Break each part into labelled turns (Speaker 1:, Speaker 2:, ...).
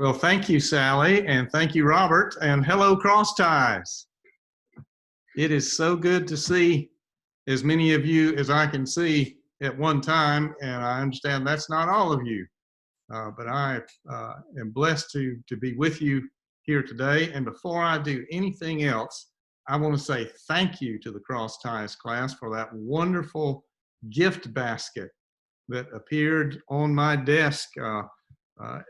Speaker 1: Well, thank you, Sally, and thank you, Robert, and hello, CrossTies. It is so good to see as many of you as I can see at one time, and I understand that's not all of you, but I am blessed to be with you here today. And before I do anything else, I want to say thank you to the CrossTies class for that wonderful gift basket that appeared on my desk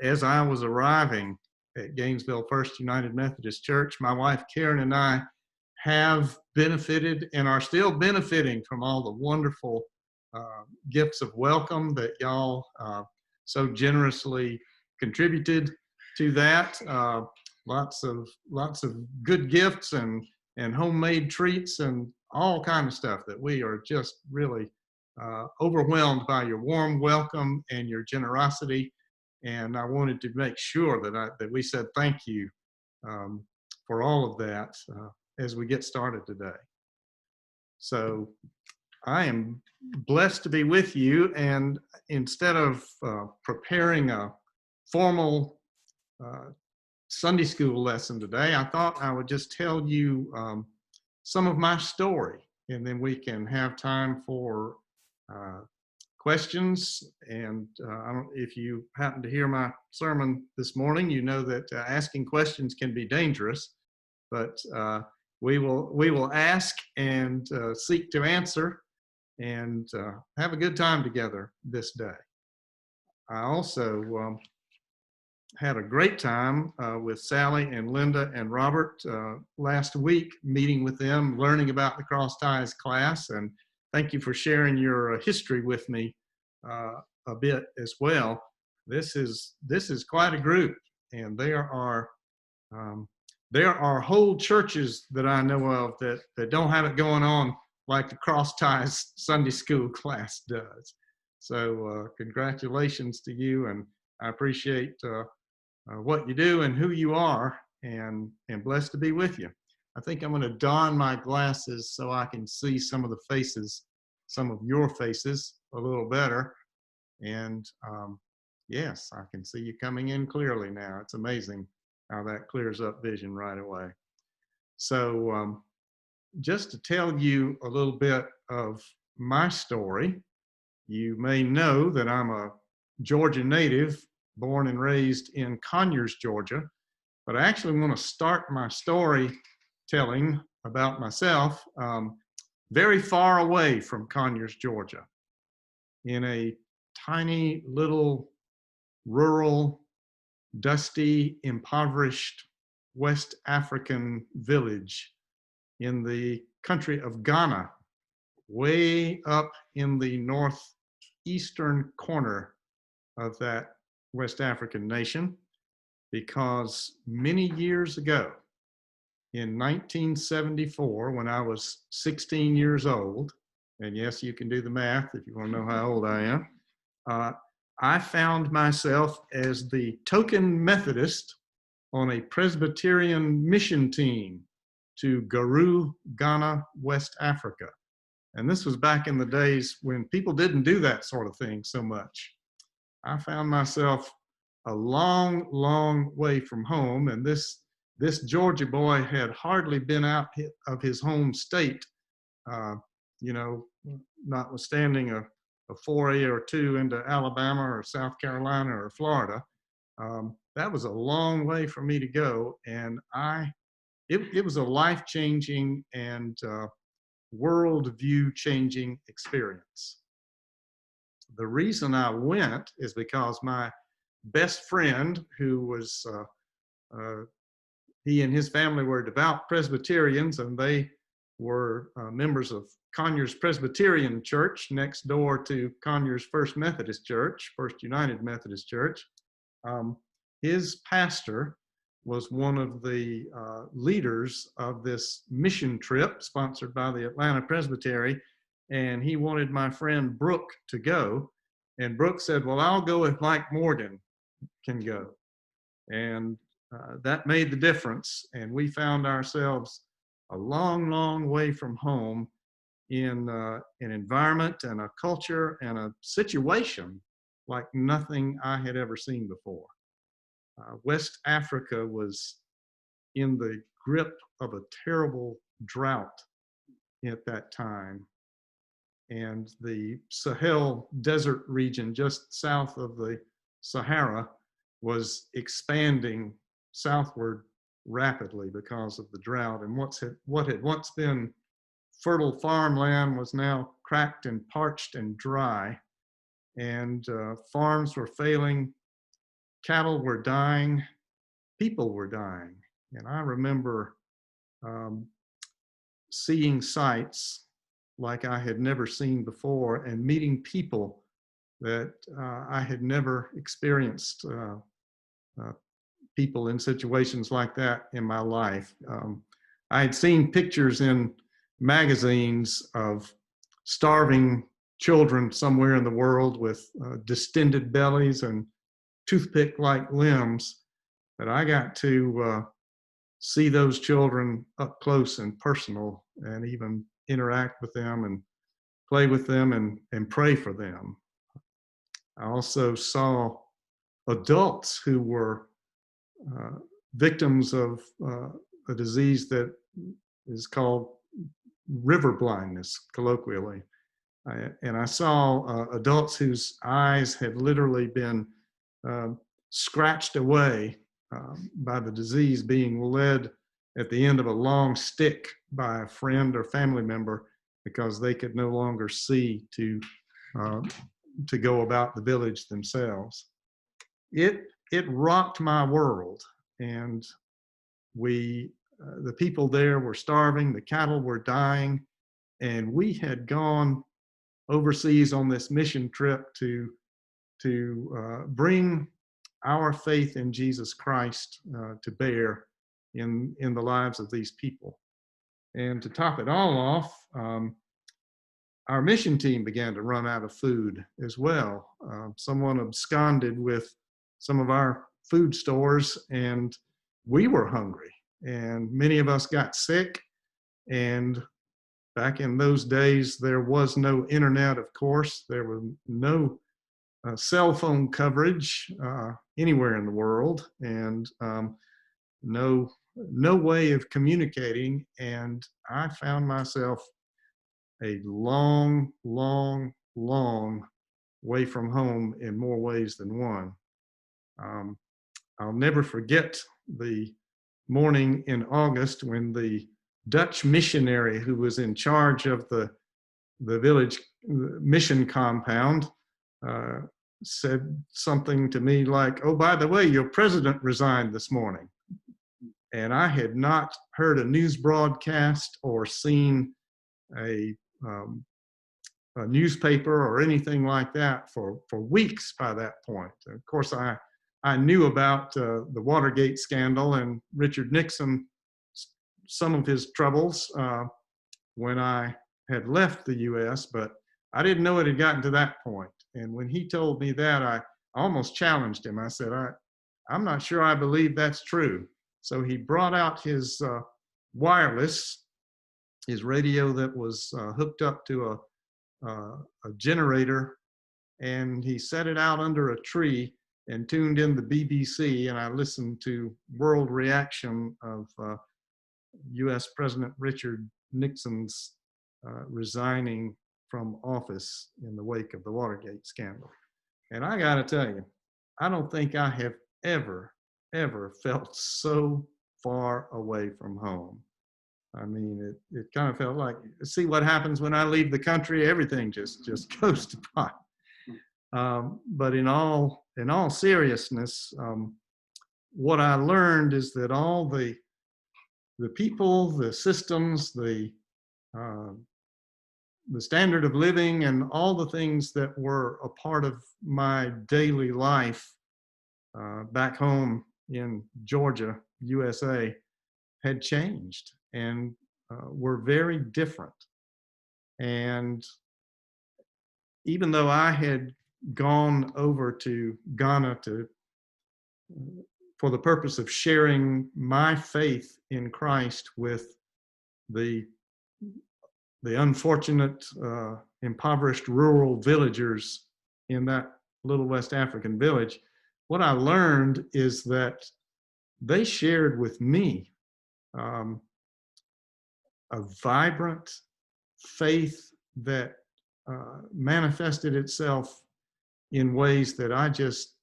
Speaker 1: as I was arriving at Gainesville First United Methodist Church. My wife Karen and I have benefited and are still benefiting from all the wonderful gifts of welcome that y'all so generously contributed to that. Lots of good gifts and homemade treats and all kind of stuff that we are just really overwhelmed by your warm welcome and your generosity. And I wanted to make sure that we said thank you for all of that as we get started today. So I am blessed to be with you, and instead of preparing a formal Sunday school lesson today, I thought I would just tell you some of my story, and then we can have time for questions. And if you happen to hear my sermon this morning, you know that asking questions can be dangerous, but we will ask and seek to answer and have a good time together this day. I also had a great time with Sally and Linda and Robert last week, meeting with them, learning about the CrossTies class, and thank you for sharing your history with me a bit as well. This is quite a group, and there are whole churches that I know of that don't have it going on like the CrossTies Sunday School class does. So congratulations to you, and I appreciate what you do and who you are, and blessed to be with you. I think I'm going to don my glasses so I can see some of the faces, some of your faces a little better. And yes, I can see you coming in clearly now. It's amazing how that clears up vision right away. So just to tell you a little bit of my story, you may know that I'm a Georgia native, born and raised in Conyers, Georgia. But I actually want to start my story telling about myself very far away from Conyers, Georgia, in a tiny little rural, dusty, impoverished West African village in the country of Ghana, way up in the northeastern corner of that West African nation, because many years ago, in 1974, when I was 16 years old, and yes, you can do the math if you want to know how old I am, I found myself as the token Methodist on a Presbyterian mission team to Garu, Ghana, West Africa. And this was back in the days when people didn't do that sort of thing so much. I found myself a long, long way from home, and this Georgia boy had hardly been out of his home state, notwithstanding a foray or two into Alabama or South Carolina or Florida. That was a long way for me to go, and it was a life-changing and worldview-changing experience. The reason I went is because my best friend, who was, he and his family were devout Presbyterians, and they were members of Conyers Presbyterian Church next door to Conyers First Methodist Church, First United Methodist Church. His pastor was one of the leaders of this mission trip sponsored by the Atlanta Presbytery, and he wanted my friend Brooke to go. And Brooke said, well, I'll go if Mike Morgan can go. And that made the difference. And we found ourselves a long, long way from home in an environment and a culture and a situation like nothing I had ever seen before. West Africa was in the grip of a terrible drought at that time. And the Sahel desert region just south of the Sahara was expanding southward rapidly because of the drought. And what had once been fertile farmland was now cracked and parched and dry. And farms were failing, cattle were dying, people were dying. And I remember seeing sights like I had never seen before and meeting people that I had never experienced people in situations like that in my life. I had seen pictures in magazines of starving children somewhere in the world with distended bellies and toothpick-like limbs, but I got to see those children up close and personal and even interact with them and play with them and pray for them. I also saw adults who were victims of a disease that is called river blindness, colloquially. And I saw adults whose eyes had literally been scratched away by the disease, being led at the end of a long stick by a friend or family member because they could no longer see to go about the village themselves. It rocked my world, and the people there were starving, the cattle were dying, and we had gone overseas on this mission trip to bring our faith in Jesus Christ to bear in the lives of these people. And to top it all off, our mission team began to run out of food as well. Someone absconded with some of our food stores, and we were hungry. And many of us got sick. And back in those days, there was no internet, of course. There was no cell phone coverage anywhere in the world, and no way of communicating. And I found myself a long way from home in more ways than one. I'll never forget the morning in August when the Dutch missionary who was in charge of the village mission compound said something to me like, "Oh, by the way, your president resigned this morning." And I had not heard a news broadcast or seen a newspaper or anything like that for weeks by that point. Of course, I knew about the Watergate scandal and Richard Nixon, some of his troubles when I had left the U.S., but I didn't know it had gotten to that point. And when he told me that, I almost challenged him. I said, I'm not sure I believe that's true. So he brought out his wireless, his radio that was hooked up to a generator, and he set it out under a tree and tuned in the BBC, and I listened to world reaction of U.S. President Richard Nixon's resigning from office in the wake of the Watergate scandal. And I got to tell you, I don't think I have ever felt so far away from home. I mean, it kind of felt like, see what happens when I leave the country, everything just goes to pot. But in all seriousness, what I learned is that all the people, the systems, the standard of living, and all the things that were a part of my daily life back home in Georgia, USA, had changed and were very different. And even though I had gone over to Ghana for the purpose of sharing my faith in Christ with the unfortunate, impoverished rural villagers in that little West African village, what I learned is that they shared with me um, a vibrant faith that manifested itself in ways that I just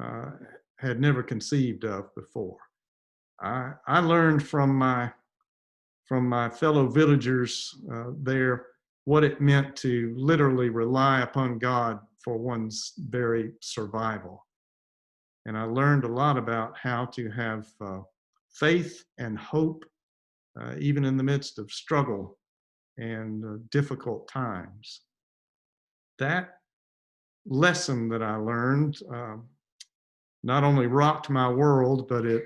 Speaker 1: uh, had never conceived of before. I learned from my fellow villagers there what it meant to literally rely upon God for one's very survival. And I learned a lot about how to have faith and hope, even in the midst of struggle and difficult times. That lesson that I learned not only rocked my world, but it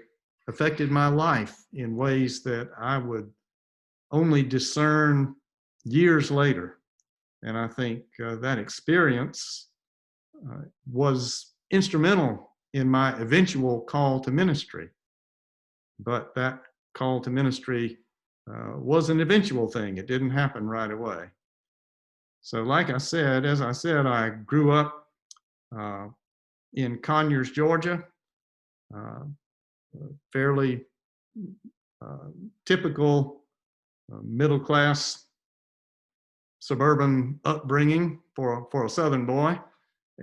Speaker 1: affected my life in ways that I would only discern years later. And I think that experience was instrumental in my eventual call to ministry. But that call to ministry was an eventual thing. It didn't happen right away. So like I said, as I said, I grew up uh, in Conyers, Georgia, uh, fairly uh, typical middle class suburban upbringing for a Southern boy,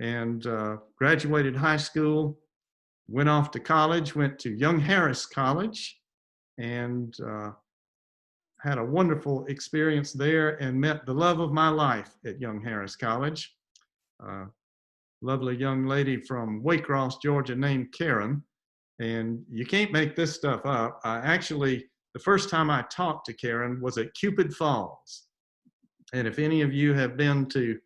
Speaker 1: and graduated high school, went off to college, went to Young Harris College, and had a wonderful experience there and met the love of my life at Young Harris College. Lovely young lady from Waycross, Georgia named Karen. And you can't make this stuff up. The first time I talked to Karen was at Cupid Falls. And if any of you have been to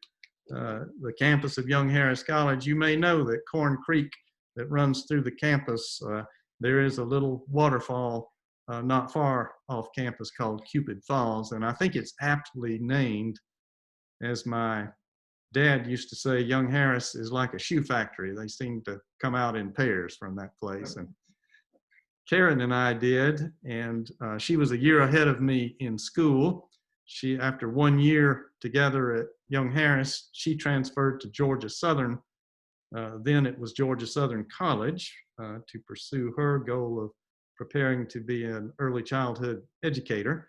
Speaker 1: the campus of Young Harris College, you may know that Corn Creek that runs through the campus, there is a little waterfall not far off campus called Cupid Falls. And I think it's aptly named, as my dad used to say, Young Harris is like a shoe factory. They seem to come out in pairs from that place. And Karen and I did, and she was a year ahead of me in school. After 1 year together at Young Harris, she transferred to Georgia Southern. Then it was Georgia Southern College to pursue her goal of preparing to be an early childhood educator.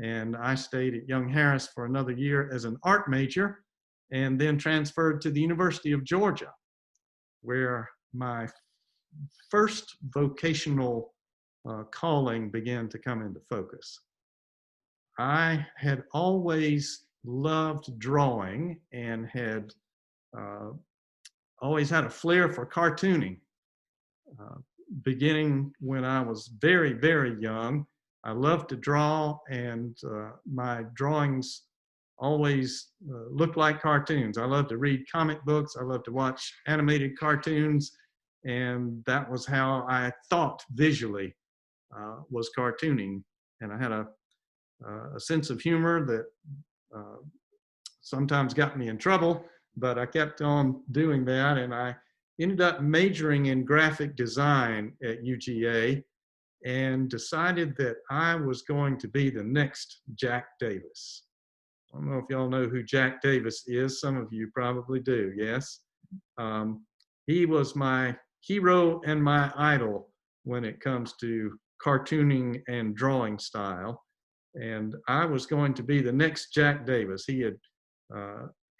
Speaker 1: And I stayed at Young Harris for another year as an art major, and then transferred to the University of Georgia, where my first vocational calling began to come into focus. I had always loved drawing and had always had a flair for cartooning. Beginning when I was very, very young, I loved to draw, and my drawings always looked like cartoons. I loved to read comic books. I loved to watch animated cartoons, and that was how I thought visually was cartooning. And I had a sense of humor that sometimes got me in trouble, but I kept on doing that, and I ended up majoring in graphic design at UGA and decided that I was going to be the next Jack Davis. I don't know if y'all know who Jack Davis is. Some of you probably do, yes. He was my hero and my idol when it comes to cartooning and drawing style. And I was going to be the next Jack Davis. He had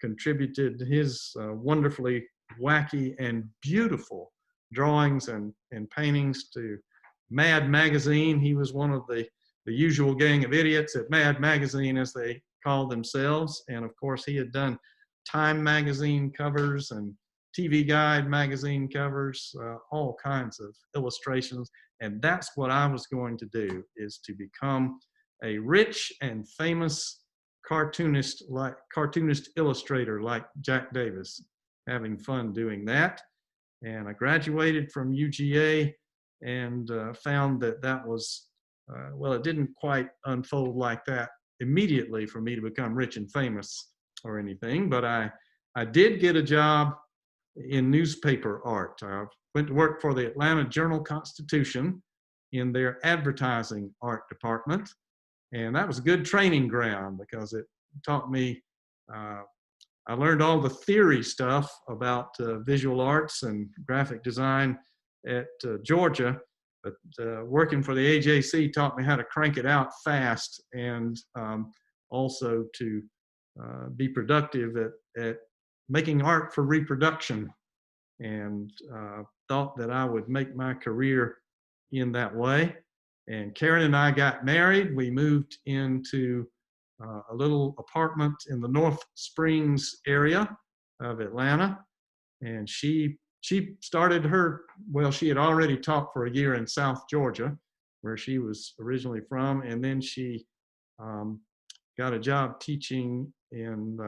Speaker 1: contributed his wonderfully wacky and beautiful drawings and paintings to Mad Magazine. He was one of the usual gang of idiots at Mad Magazine, as they called themselves. And of course, he had done Time magazine covers and TV Guide magazine covers, all kinds of illustrations. And that's what I was going to do, is to become a rich and famous cartoonist illustrator like Jack Davis, having fun doing that. And I graduated from UGA and found that was, well, it didn't quite unfold like that immediately for me to become rich and famous or anything, but I did get a job in newspaper art. I went to work for the Atlanta Journal-Constitution in their advertising art department. And that was a good training ground because it taught me I learned all the theory stuff about visual arts and graphic design at Georgia, but working for the AJC taught me how to crank it out fast and also to be productive at making art for reproduction, and thought that I would make my career in that way. And Karen and I got married. We moved into a little apartment in the North Springs area of Atlanta. And she started her, well, she had already taught for a year in South Georgia, where she was originally from. And then she got a job teaching in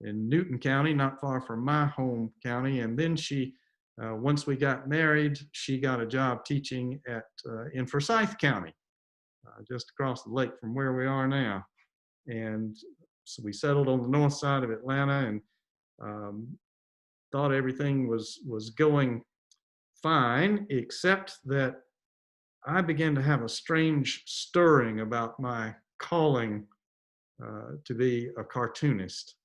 Speaker 1: Newton County, not far from my home county. And then she, once we got married, she got a job teaching in Forsyth County, just across the lake from where we are now. And so we settled on the north side of Atlanta, and thought everything was going fine, except that I began to have a strange stirring about my calling to be a cartoonist.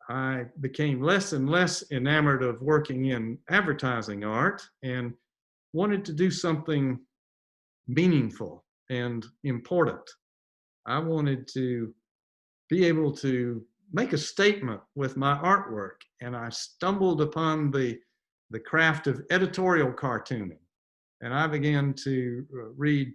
Speaker 1: I became less and less enamored of working in advertising art and wanted to do something meaningful and important. I wanted to be able to make a statement with my artwork, and I stumbled upon the craft of editorial cartooning. And I began to read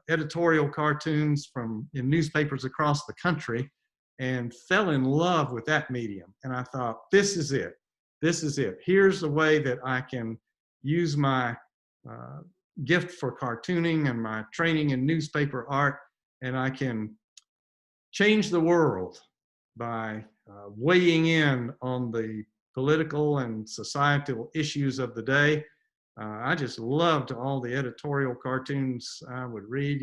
Speaker 1: editorial cartoons in newspapers across the country, and fell in love with that medium. And I thought, this is it. This is it. Here's the way that I can use my gift for cartooning and my training in newspaper art, and I can change the world by weighing in on the political and societal issues of the day. I just loved all the editorial cartoons I would read.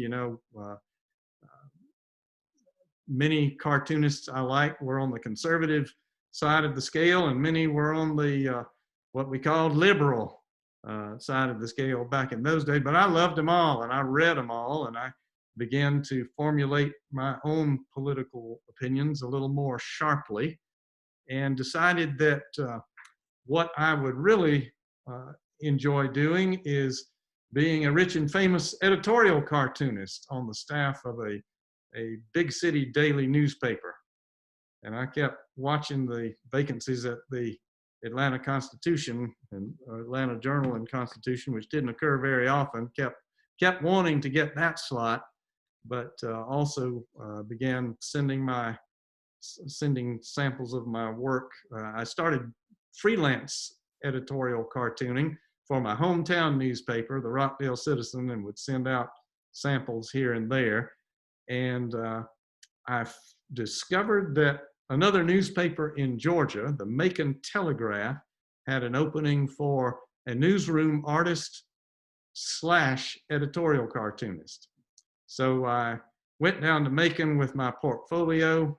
Speaker 1: Many cartoonists I liked were on the conservative side of the scale, and many were on the what we called liberal side of the scale back in those days. But I loved them all, and I read them all, and I began to formulate my own political opinions a little more sharply, and decided that what I would really enjoy doing is being a rich and famous editorial cartoonist on the staff of a big city daily newspaper. And I kept watching the vacancies at the Atlanta Constitution and Atlanta Journal and Constitution, which didn't occur very often, kept wanting to get that slot, but also began sending samples of my work. I started freelance editorial cartooning for my hometown newspaper, the Rockdale Citizen, and would send out samples here and there. And I discovered that another newspaper in Georgia, the Macon Telegraph, had an opening for a newsroom artist / editorial cartoonist. So I went down to Macon with my portfolio.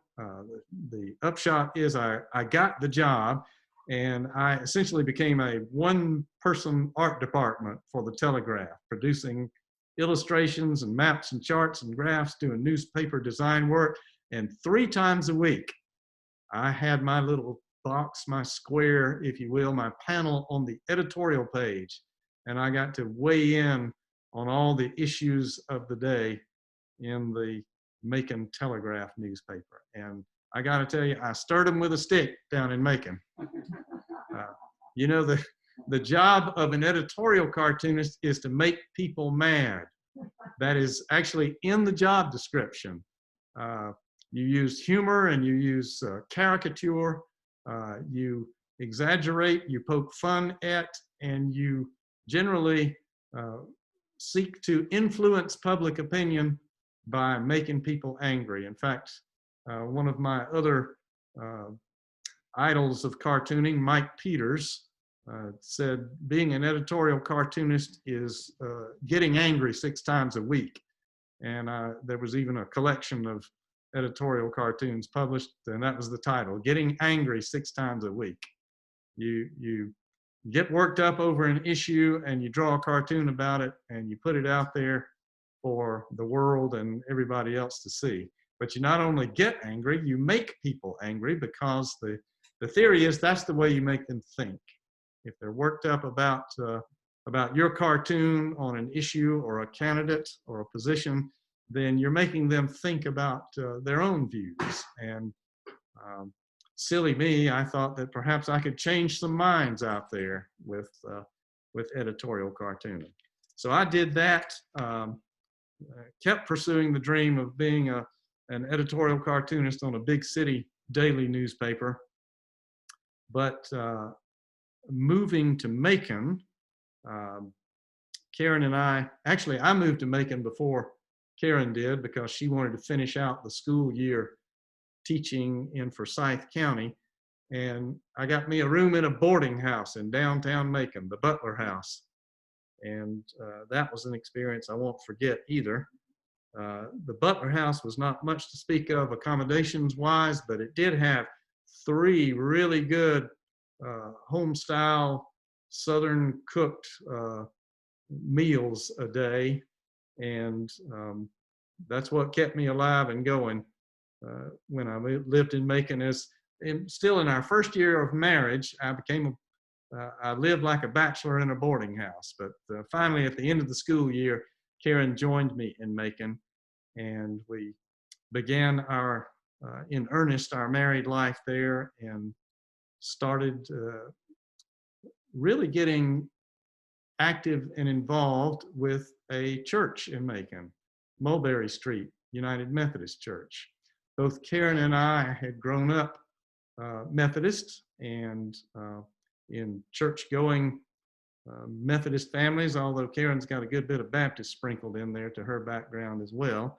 Speaker 1: The upshot is I got the job, and I essentially became a one-person art department for the Telegraph, producing illustrations and maps and charts and graphs, doing newspaper design work. And 3 times a week, I had my little box, my square, if you will, my panel on the editorial page. And I got to weigh in on all the issues of the day in the Macon Telegraph newspaper. And I got to tell you, I stirred them with a stick down in Macon. The job of an editorial cartoonist is to make people mad. That is actually in the job description. You use humor and you use caricature. You exaggerate, you poke fun at, and you generally seek to influence public opinion by making people angry. In fact, one of my other idols of cartooning, Mike Peters, said being an editorial cartoonist is getting angry 6 times a week. And there was even a collection of editorial cartoons published, and that was the title, Getting Angry 6 Times a Week. You get worked up over an issue and you draw a cartoon about it and you put it out there for the world and everybody else to see. But you not only get angry, you make people angry, because the theory is that's the way you make them think. If they're worked up about your cartoon on an issue or a candidate or a position, then you're making them think about their own views. And silly me, I thought that perhaps I could change some minds out there with editorial cartooning. So I did that, kept pursuing the dream of being an editorial cartoonist on a big city daily newspaper. But moving to Macon, Karen and I moved to Macon before Karen did, because she wanted to finish out the school year teaching in Forsyth County. And I got me a room in a boarding house in downtown Macon, the Butler House. And that was an experience I won't forget either. The Butler House was not much to speak of accommodations wise, but it did have 3 really good home style Southern cooked meals a day. And that's what kept me alive and going when I lived in Macon. Still in our first year of marriage, I lived like a bachelor in a boarding house. But finally, at the end of the school year, Karen joined me in Macon, and we began in earnest, our married life there, and started really getting active and involved with a church in Macon, Mulberry Street United Methodist Church. Both Karen and I had grown up Methodist and in church-going Methodist families, although Karen's got a good bit of Baptist sprinkled in there to her background as well.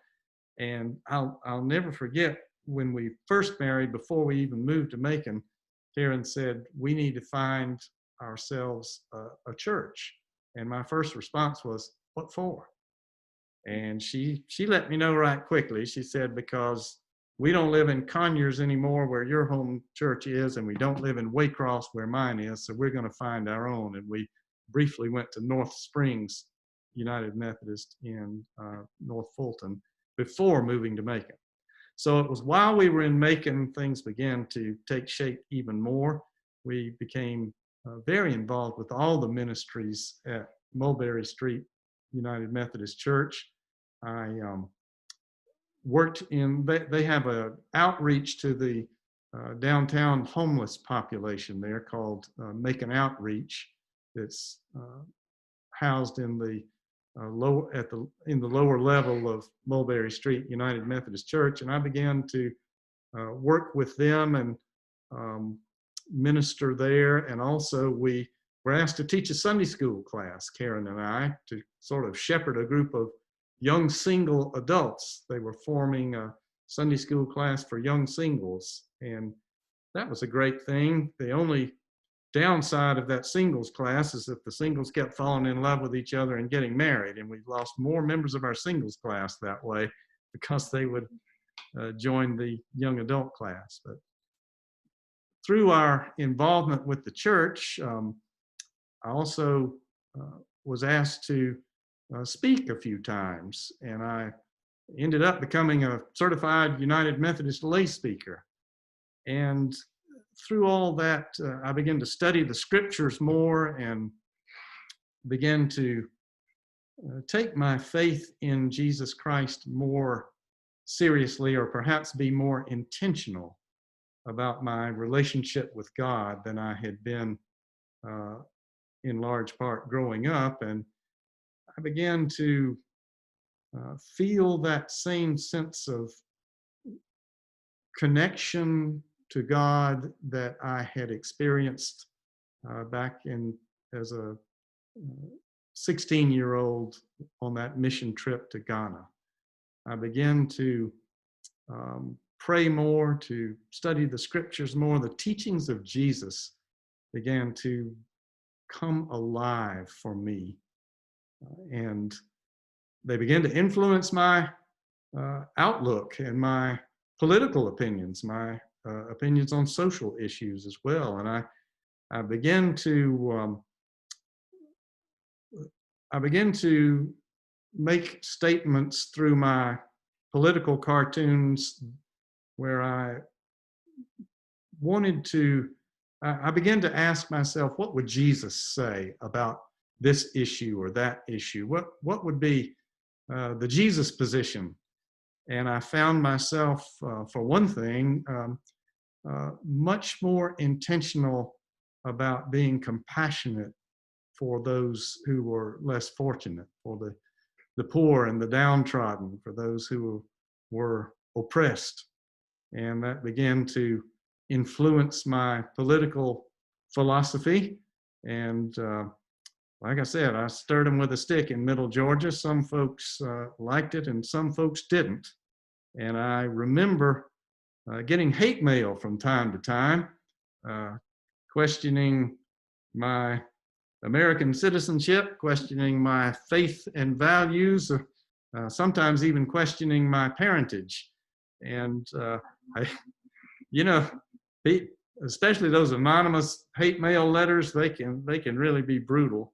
Speaker 1: And I'll never forget when we first married, before we even moved to Macon, Karen said, we need to find ourselves a church. And my first response was, what for? And she let me know right quickly. She said, because we don't live in Conyers anymore, where your home church is, and we don't live in Waycross, where mine is, so we're going to find our own. And we briefly went to North Springs United Methodist in North Fulton before moving to Macon. So it was while we were in Macon, things began to take shape even more. We became very involved with all the ministries at Mulberry Street United Methodist Church. I worked they have an outreach to the downtown homeless population there called Macon Outreach. That's housed in the lower level of Mulberry Street United Methodist Church, and I began to work with them and minister there. And also we were asked to teach a Sunday school class, Karen and I, to sort of shepherd a group of young single adults. They were forming a Sunday school class for young singles, and that was a great thing. The only downside of that singles class is that the singles kept falling in love with each other and getting married, and we lost more members of our singles class that way because they would join the young adult class. But through our involvement with the church, I also was asked to speak a few times, and I ended up becoming a certified United Methodist lay speaker. And through all that, I began to study the scriptures more and began to take my faith in Jesus Christ more seriously, or perhaps be more intentional about my relationship with God than I had been in large part growing up. And I began to feel that same sense of connection to God that I had experienced back as a 16-year-old on that mission trip to Ghana. I began to pray more, to study the scriptures more. The teachings of Jesus began to come alive for me. And they began to influence my outlook and my political opinions, my opinions on social issues as well. And I began to make statements through my political cartoons where I wanted to, I began to ask myself, what would Jesus say about this issue or that issue? What would be the Jesus position? And I found myself, for one thing, much more intentional about being compassionate for those who were less fortunate, for the poor and the downtrodden, for those who were oppressed. And that began to influence my political philosophy. And like I said, I stirred them with a stick in Middle Georgia. Some folks liked it and some folks didn't. And I remember getting hate mail from time to time, questioning my American citizenship, questioning my faith and values, sometimes even questioning my parentage. And I, you know, especially those anonymous hate mail letters, they can really be brutal.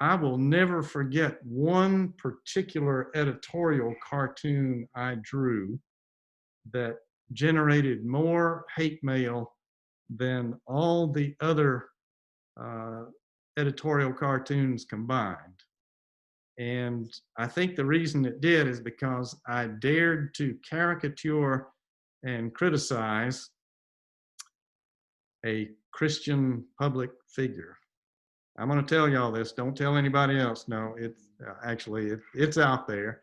Speaker 1: I will never forget one particular editorial cartoon I drew that generated more hate mail than all the other editorial cartoons combined. And I think the reason it did is because I dared to caricature and criticize a Christian public figure. I'm going to tell y'all this. Don't tell anybody else. No, it's it's out there.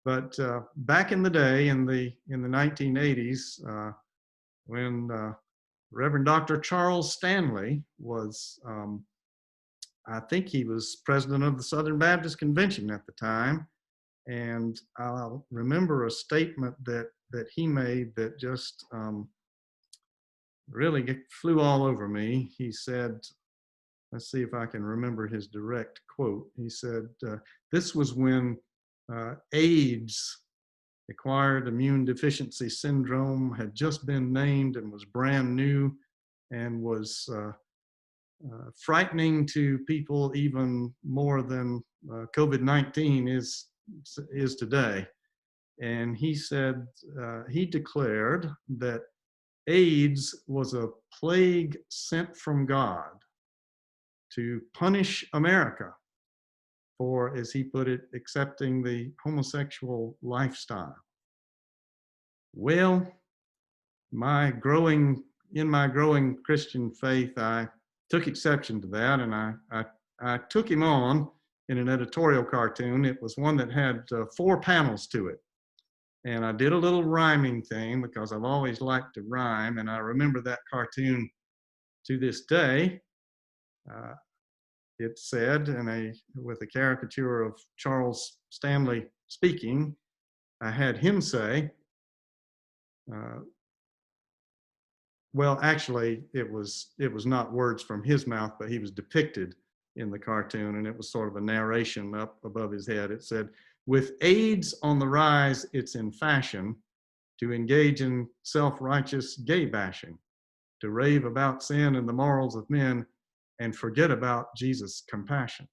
Speaker 1: But back in the day, in the 1980s, when Reverend Dr. Charles Stanley was, I think he was president of the Southern Baptist Convention at the time, and I'll remember a statement that he made that just really flew all over me. He said, let's see if I can remember his direct quote. He said, this was when AIDS, acquired immune deficiency syndrome, had just been named and was brand new and was frightening to people even more than COVID-19 is today. And he said, he declared that AIDS was a plague sent from God to punish America for, as he put it, accepting the homosexual lifestyle. Well, in my growing Christian faith, I took exception to that, and I took him on in an editorial cartoon. It was one that had 4 panels to it. And I did a little rhyming thing because I've always liked to rhyme, and I remember that cartoon to this day. It said, with a caricature of Charles Stanley speaking, I had him say, well, actually, it was not words from his mouth, but he was depicted in the cartoon, and it was sort of a narration up above his head. It said, with AIDS on the rise, it's in fashion to engage in self-righteous gay bashing, to rave about sin and the morals of men, and forget about Jesus' compassion.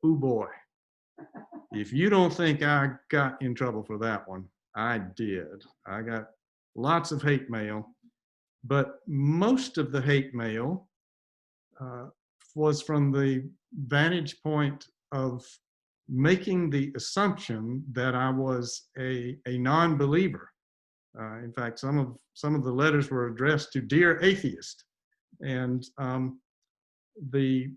Speaker 1: Ooh boy. If you don't think I got in trouble for that one, I did. I got lots of hate mail, but most of the hate mail was from the vantage point of making the assumption that I was a non-believer. In fact, some of the letters were addressed to Dear Atheist. And the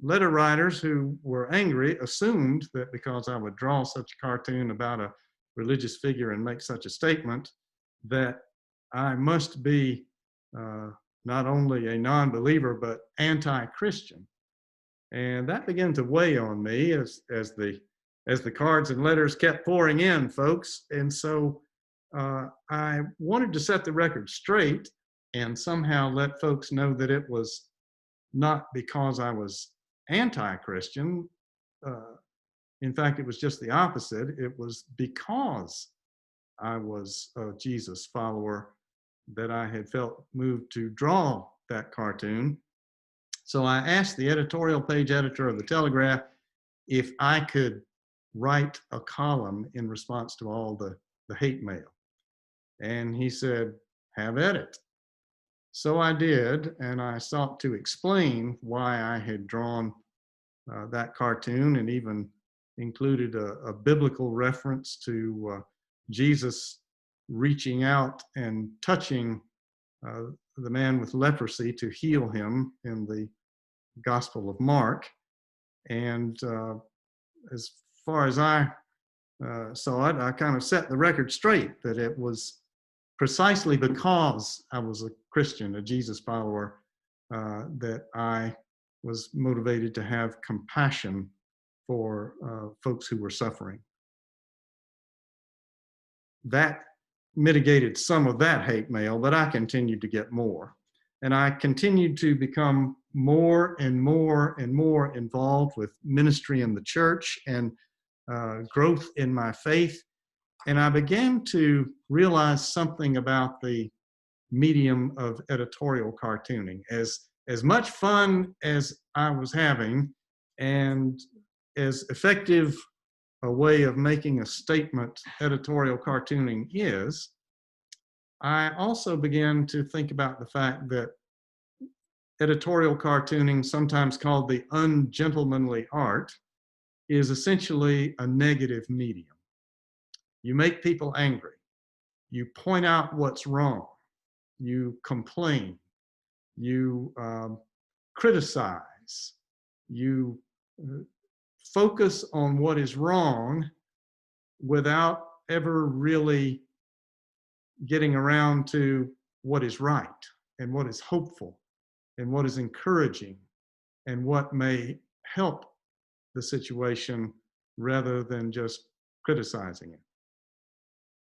Speaker 1: letter writers who were angry assumed that because I would draw such a cartoon about a religious figure and make such a statement, that I must be not only a non-believer, but anti-Christian. And that began to weigh on me as the cards and letters kept pouring in, folks. And so I wanted to set the record straight and somehow let folks know that it was not because I was anti-Christian. In fact, it was just the opposite. It was because I was a Jesus follower that I had felt moved to draw that cartoon. So I asked the editorial page editor of the Telegraph if I could write a column in response to all the hate mail. And he said, have at it. So I did, and I sought to explain why I had drawn that cartoon, and even included a biblical reference to Jesus reaching out and touching uh, the man with leprosy to heal him in the Gospel of Mark. And as far as I saw it, I kind of set the record straight that it was precisely because I was a Christian, a Jesus follower, that I was motivated to have compassion for folks who were suffering. That mitigated some of that hate mail, but I continued to get more. And I continued to become more and more and more involved with ministry in the church and growth in my faith. And I began to realize something about the medium of editorial cartooning. As much fun as I was having, and as effective a way of making a statement editorial cartooning is, I also began to think about the fact that editorial cartooning, sometimes called the ungentlemanly art, is essentially a negative medium. You make people angry. You point out what's wrong. You complain. You criticize. You focus on what is wrong without ever really getting around to what is right and what is hopeful and what is encouraging and what may help the situation rather than just criticizing it.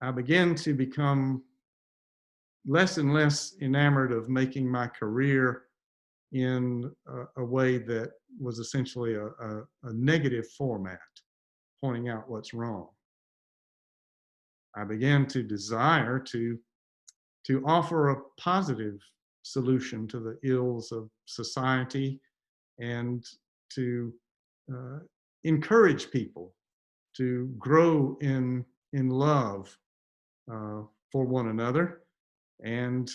Speaker 1: I began to become less and less enamored of making my career in a way that was essentially a negative format, pointing out what's wrong. I began to desire to offer a positive solution to the ills of society, and to encourage people to grow in love for one another, and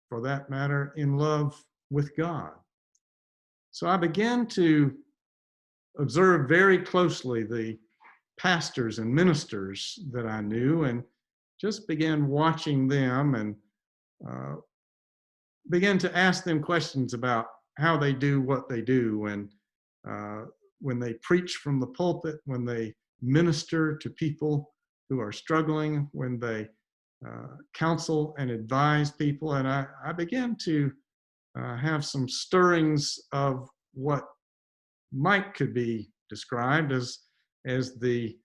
Speaker 1: for that matter, in love with God. So I began to observe very closely the pastors and ministers that I knew, and just began watching them, and began to ask them questions about how they do what they do, and when they preach from the pulpit, when they minister to people who are struggling, when they counsel and advise people. And I began to have some stirrings of what could be described as the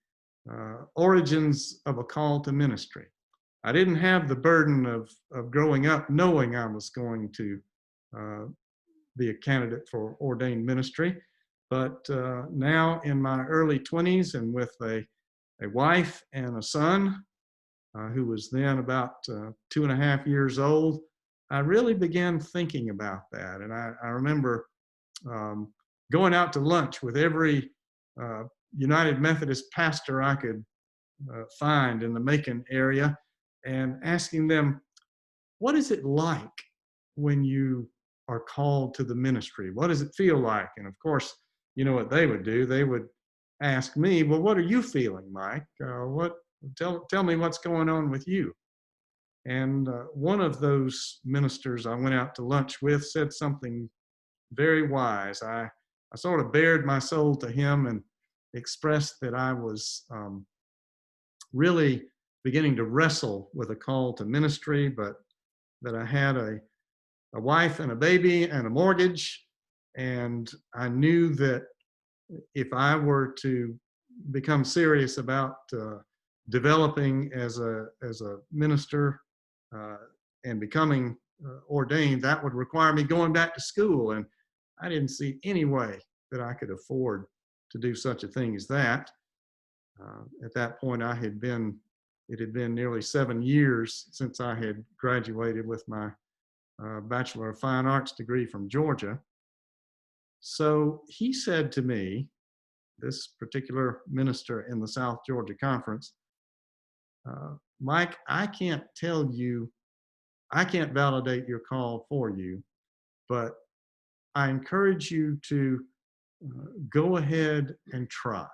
Speaker 1: origins of a call to ministry. I didn't have the burden of growing up knowing I was going to be a candidate for ordained ministry, but now in my early 20s, and with a wife and a son who was then about 2.5 years old, I really began thinking about that. And I remember going out to lunch with every United Methodist pastor I could find in the Macon area, and asking them, what is it like when you are called to the ministry? What does it feel like? And of course, you know what they would do? They would ask me, well, what are you feeling, Mike? Tell me what's going on with you. And one of those ministers I went out to lunch with said something very wise. I sort of bared my soul to him and expressed that I was really beginning to wrestle with a call to ministry, but that I had a wife and a baby and a mortgage, and I knew that if I were to become serious about developing as a minister and becoming ordained, that would require me going back to school, and I didn't see any way that I could afford to do such a thing as that. At that point, it had been nearly 7 years since I had graduated with my Bachelor of Fine Arts degree from Georgia. So he said to me, this particular minister in the South Georgia Conference, Mike, I can't tell you, I can't validate your call for you, but I encourage you to go ahead and try.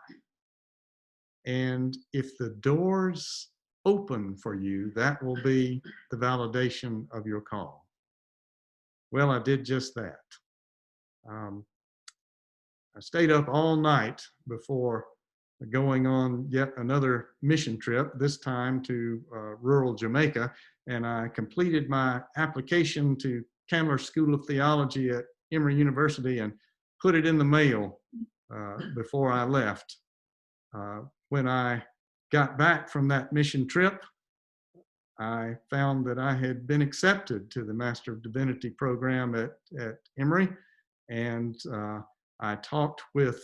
Speaker 1: And if the doors open for you, that will be the validation of your call. Well, I did just that. I stayed up all night before going on yet another mission trip, this time to rural Jamaica, and I completed my application to Candler School of Theology at Emory University and put it in the mail before I left. When I got back from that mission trip, I found that I had been accepted to the Master of Divinity program at Emory, and I talked with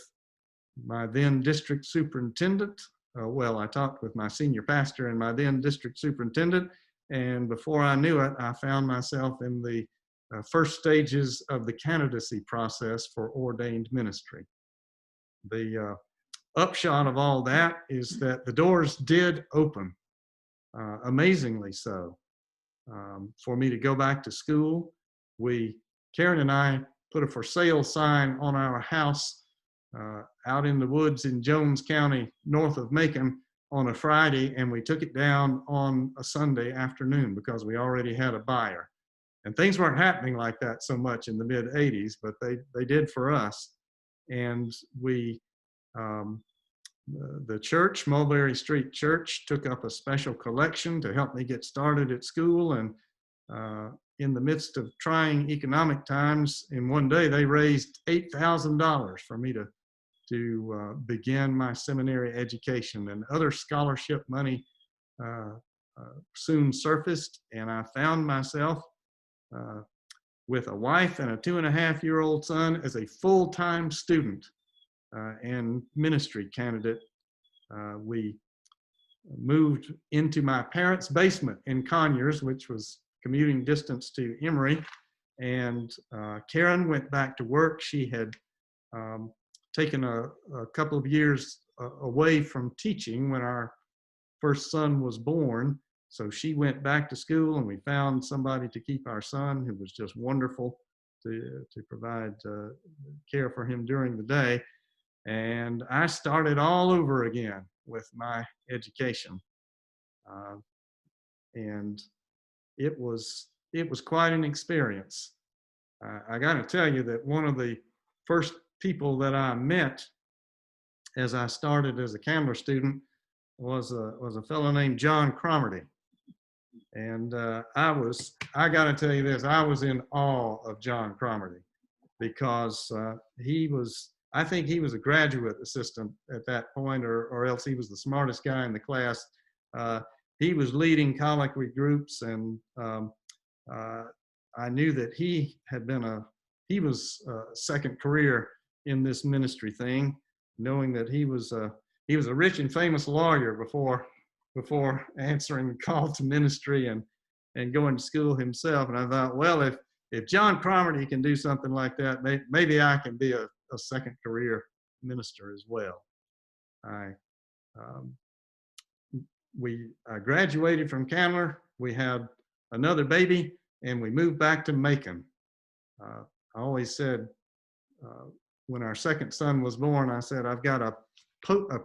Speaker 1: my then district superintendent. I talked with my senior pastor and my then district superintendent, and before I knew it, I found myself in the first stages of the candidacy process for ordained ministry. The upshot of all that is that the doors did open, amazingly so, for me to go back to school. Karen and I put a for sale sign on our house out in the woods in Jones County, north of Macon, on a Friday, and we took it down on a Sunday afternoon because we already had a buyer. And things weren't happening like that so much in the mid 80s, but they did for us. And the church, Mulberry Street Church, took up a special collection to help me get started at school. And in the midst of trying economic times, in one day they raised $8,000 for me to begin my seminary education, and other scholarship money soon surfaced, and I found myself with a wife and a 2.5-year-old son as a full-time student and ministry candidate. We moved into my parents' basement in Conyers, which was commuting distance to Emory, and Karen went back to work. She had taken a couple of years away from teaching when our first son was born. So she went back to school, and we found somebody to keep our son, who was just wonderful to provide care for him during the day. And I started all over again with my education. And it was quite an experience. I got to tell you that one of the first people that I met as I started as a Candler student was a fellow named John Cromarty. And I got to tell you this, I was in awe of John Cromarty because I think he was a graduate assistant at that point, or else he was the smartest guy in the class. He was leading colloquy groups, and I knew that he was a second career in this ministry thing, knowing that he was a rich and famous lawyer before answering the call to ministry and going to school himself. And I thought, well, if John Cromarty can do something like that, maybe I can be a second career minister as well. I graduated from Candler. We had another baby, and we moved back to Macon. I always said, when our second son was born, I said, I've got a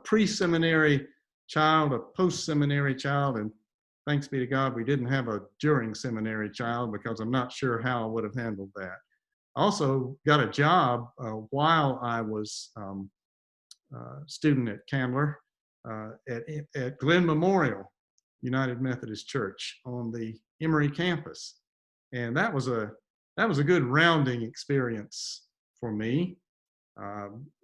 Speaker 1: pre-seminary child, a post-seminary child, and thanks be to God, we didn't have a during seminary child, because I'm not sure how I would have handled that. I also got a job while I was student at Candler at Glenn Memorial United Methodist Church on the Emory campus, and that was a good rounding experience for me.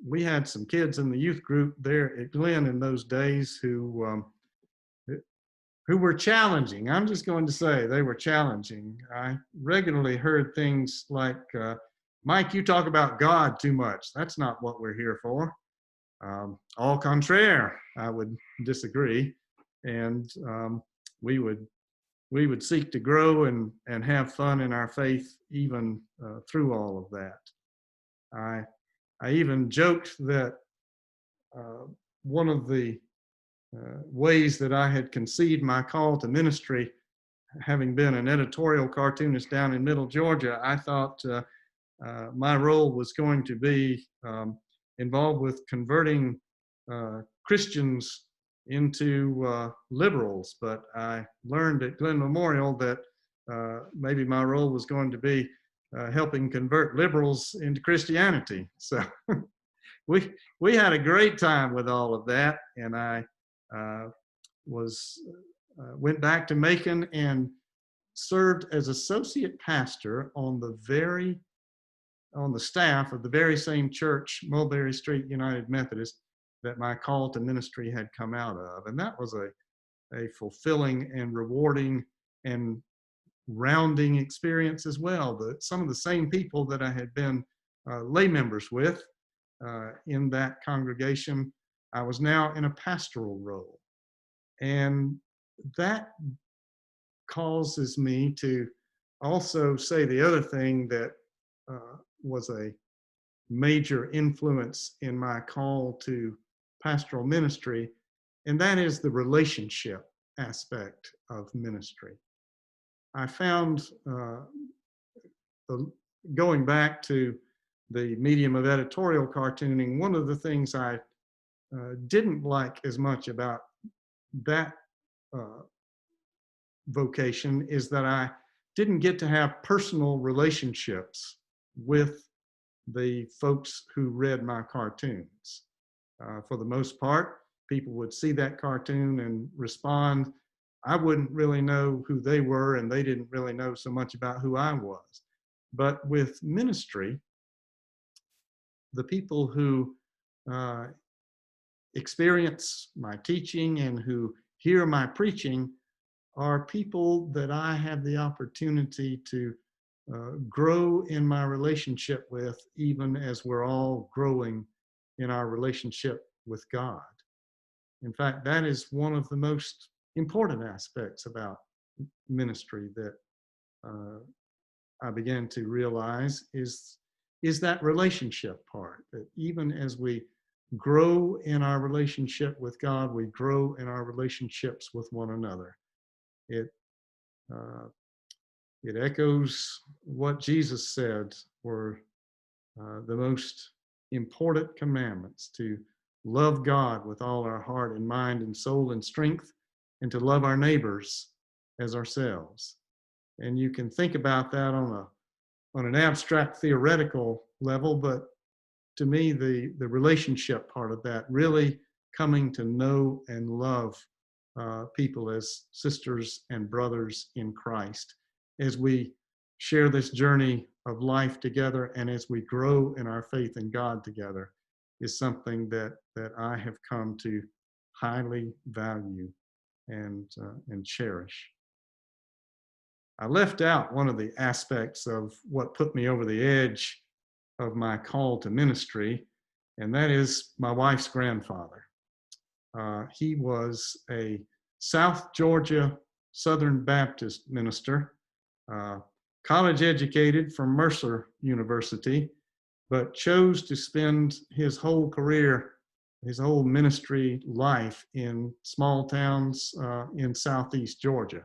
Speaker 1: We had some kids in the youth group there at Glenn in those days who were challenging. I'm just going to say they were challenging. I regularly heard things like, Mike, you talk about God too much. That's not what we're here for. Au contraire, I would disagree. And we would seek to grow and have fun in our faith even through all of that. I even joked that one of the ways that I had conceived my call to ministry, having been an editorial cartoonist down in Middle Georgia, I thought my role was going to be involved with converting Christians into liberals, but I learned at Glenn Memorial that maybe my role was going to be helping convert liberals into Christianity. So we had a great time with all of that, and I was went back to Macon and served as associate pastor on the staff of the very same church, Mulberry Street United Methodist, that my call to ministry had come out of. And that was a fulfilling and rewarding and rounding experience as well. Some of the same people that I had been lay members with in that congregation, I was now in a pastoral role. And that causes me to also say the other thing that was a major influence in my call to pastoral ministry, and that is the relationship aspect of ministry. I found, going back to the medium of editorial cartooning, one of the things I didn't like as much about that vocation is that I didn't get to have personal relationships with the folks who read my cartoons. For the most part, people would see that cartoon and respond. I wouldn't really know who they were, and they didn't really know so much about who I was. But with ministry, the people who experience my teaching and who hear my preaching are people that I have the opportunity to grow in my relationship with, even as we're all growing in our relationship with God. In fact, that is one of the most important aspects about ministry that I began to realize is that relationship part, that even as we grow in our relationship with God, we grow in our relationships with one another. It echoes what Jesus said were the most important commandments: to love God with all our heart and mind and soul and strength, and to love our neighbors as ourselves. And you can think about that on an abstract theoretical level, but to me, the relationship part of that, really coming to know and love people as sisters and brothers in Christ, as we share this journey of life together and as we grow in our faith in God together, is something that I have come to highly value and cherish. I left out one of the aspects of what put me over the edge of my call to ministry, and that is my wife's grandfather. He was a South Georgia Southern Baptist minister, college educated from Mercer University, but chose to spend his whole career, his whole ministry life in small towns in Southeast Georgia.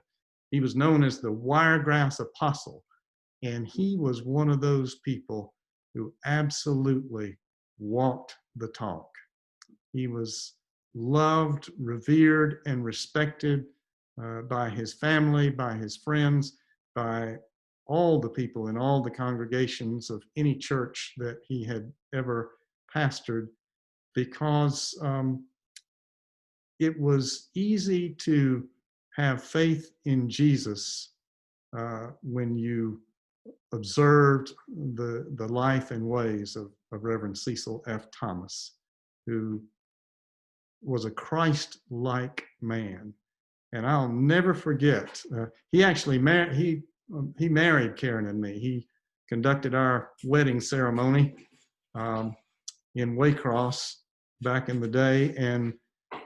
Speaker 1: He was known as the Wiregrass Apostle, and he was one of those people who absolutely walked the talk. He was loved, revered, and respected by his family, by his friends, by all the people in all the congregations of any church that he had ever pastored, because it was easy to have faith in Jesus when you observed the life and ways of Reverend Cecil F. Thomas, who was a Christ-like man. And I'll never forget, he actually he married Karen and me. He conducted our wedding ceremony in Waycross back in the day. And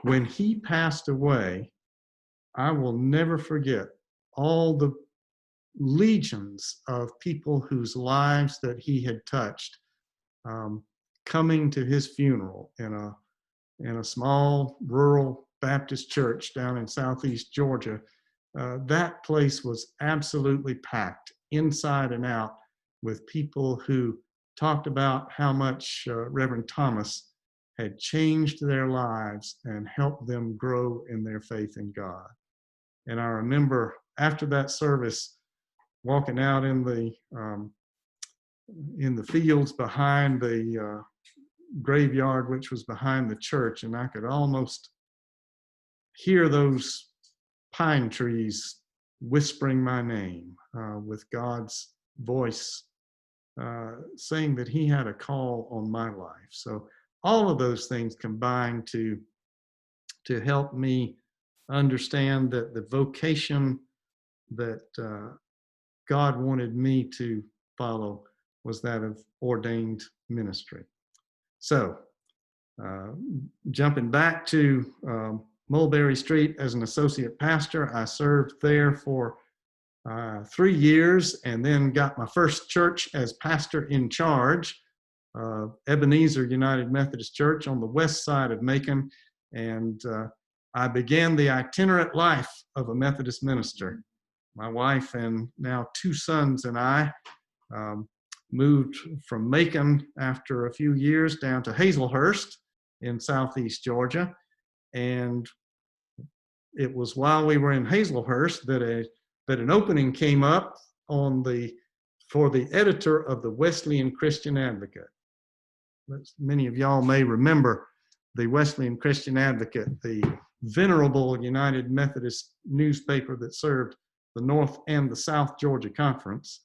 Speaker 1: when he passed away, I will never forget all the legions of people whose lives that he had touched coming to his funeral in in a small rural Baptist church down in southeast Georgia. That place was absolutely packed inside and out with people who talked about how much Reverend Thomas had changed their lives and helped them grow in their faith in God. And I remember after that service, walking out in the fields behind the graveyard, which was behind the church, and I could almost hear those pine trees whispering my name with God's voice saying that he had a call on my life. So all of those things combined to help me understand that the vocation that God wanted me to follow was that of ordained ministry. So jumping back to Mulberry Street as an associate pastor, I served there for 3 years and then got my first church as pastor in charge, Ebenezer United Methodist Church on the west side of Macon. And I began the itinerant life of a Methodist minister. My wife and now 2 sons and I moved from Macon after a few years down to Hazelhurst in southeast Georgia. And it was while we were in Hazelhurst that an opening came up for the editor of the Wesleyan Christian Advocate. Many of y'all may remember the Wesleyan Christian Advocate, the venerable United Methodist newspaper that served the North and the South Georgia Conference.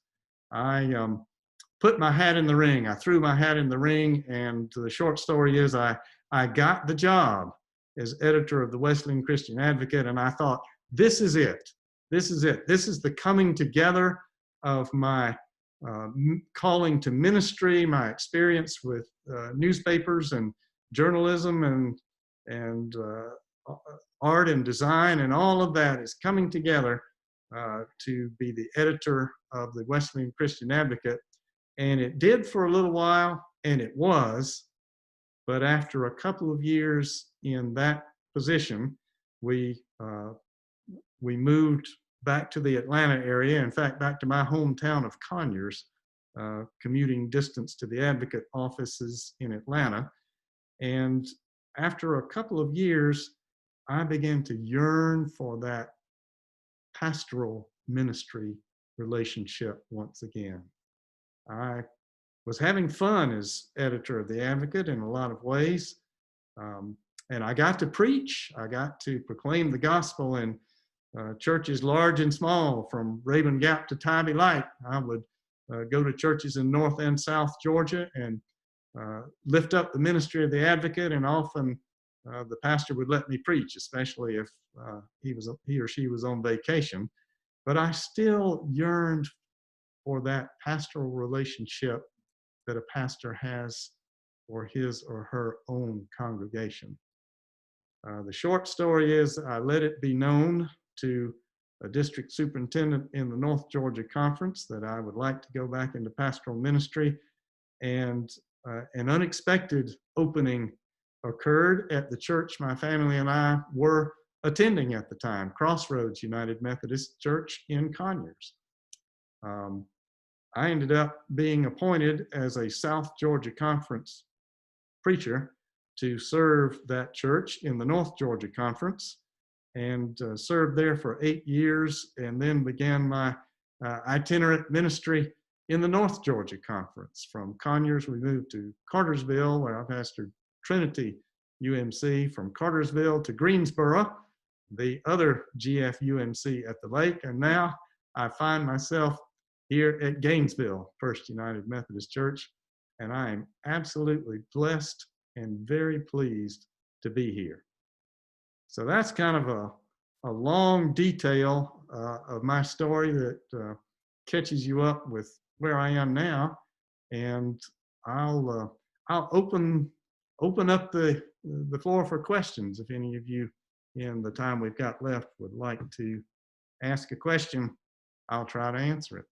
Speaker 1: I put my hat in the ring. I threw my hat in the ring, and the short story is I got the job as editor of the Wesleyan Christian Advocate, and I thought, this is it. This is it. This is the coming together of my calling to ministry, my experience with newspapers and journalism and art and design, and all of that is coming together to be the editor of the Wesleyan Christian Advocate. And it did for a little while, and it was, but after a couple of years in that position, we moved back to the Atlanta area, in fact, back to my hometown of Conyers, commuting distance to the Advocate offices in Atlanta. And after a couple of years, I began to yearn for that pastoral ministry relationship once again. I was having fun as editor of the Advocate in a lot of ways. And I got to preach. I got to proclaim the gospel in churches large and small, from Raven Gap to Tybee Light. I would go to churches in North and South Georgia and lift up the ministry of the Advocate, and often the pastor would let me preach, especially if he or she was on vacation. But I still yearned for that pastoral relationship that a pastor has for his or her own congregation. The short story is I let it be known to a district superintendent in the North Georgia Conference that I would like to go back into pastoral ministry, and an unexpected opening occurred at the church my family and I were attending at the time, Crossroads United Methodist Church in Conyers. I ended up being appointed as a South Georgia Conference preacher to serve that church in the North Georgia Conference, and served there for 8 years, and then began my itinerant ministry in the North Georgia Conference. From Conyers, we moved to Cartersville, where I pastored Trinity UMC, from Cartersville to Greensboro, the other GF UMC at the lake, and now I find myself here at Gainesville First United Methodist Church, and I am absolutely blessed and very pleased to be here. So that's kind of a long detail of my story that catches you up with where I am now, and I'll open up the floor for questions if any of you in the time we've got left would like to ask a question. I'll try to answer it.